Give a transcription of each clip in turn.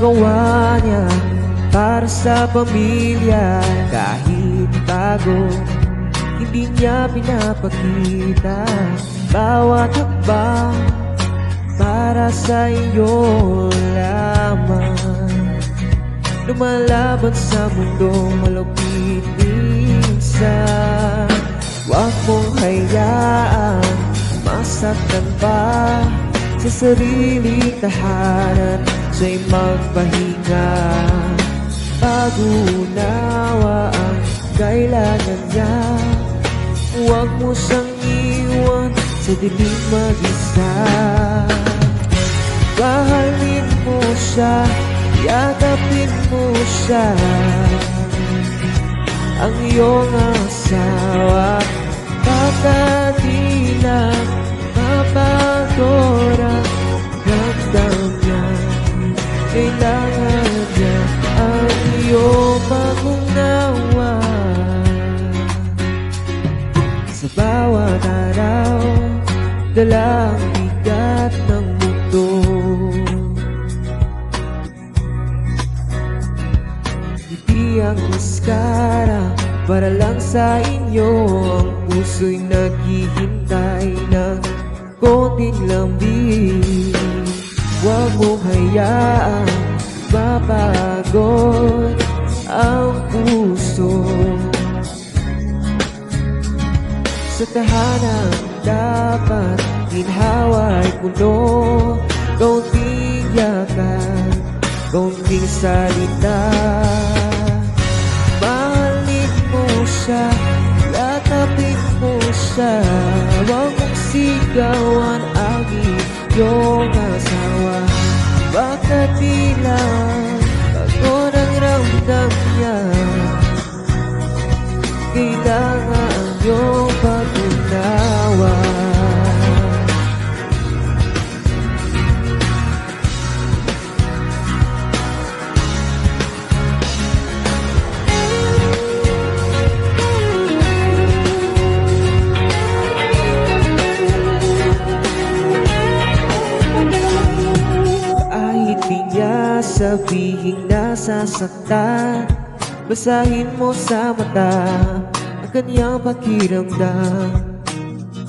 ginagawa niya para sa pamilya. Kahit pagod, hindi niya pinapakita. Bawat hakbang para sa iyo lamang. Lumalaban sa mundong malupit minsan. Huwag mong hayaan masaktan pa sa sariling tahanan. Siya'y magpahinga, pag-unawa ang kailangan niya. Huwag mo siyang iwan sa dilim mag-isa. Mahalin mo siya, yakapin mo siya, ang iyong asawa. Baka di lang mapagod ang ramdam niya. Kailangan niya ang iyong pag-unawa. Sa bawat araw, dalang bigat ng mundo. Hindi ang maskara para lang sa inyo. Ang puso'y naghihintay ng konting lambing. Huwag mo hayaang mapagod ang puso. Sa tahanan dapat ginhawa ay puno. Kaunting yakan, kaunting salita. Mahalin mo siya, yakapin mo siya. Huwag mong sigawan ang iyong asawa. Baka di lang pagod ang ramdam niya. Kailangan ang iyong pag-unawa. Sabihin nasasaktan, basahin mo sa mata ang kanyang pakiramdam.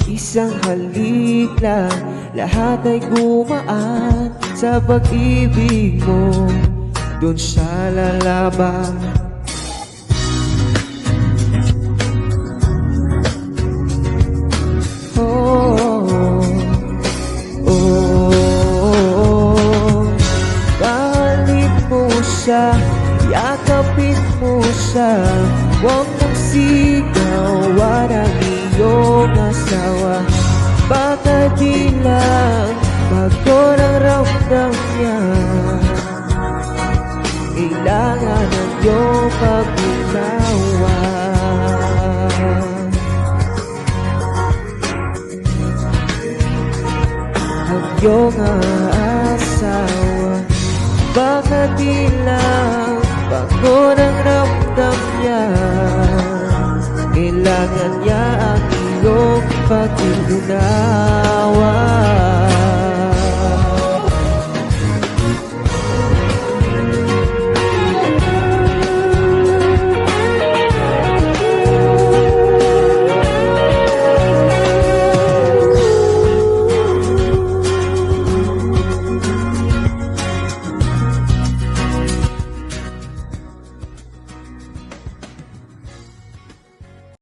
Isang halik lang, lahat ay gumaan. Sa pag-ibig mo, doon siya lalaban. Yakapin mo siya, huwag mong sigawan ang iyong asawa. Baka di lang pagod ang ramdam niya. Kailangan ang iyong pag-unawa. Ang iyong asawa. Baka di lang pagod ang ramdam niya. Kailangan niya ang iyong pag-unawa.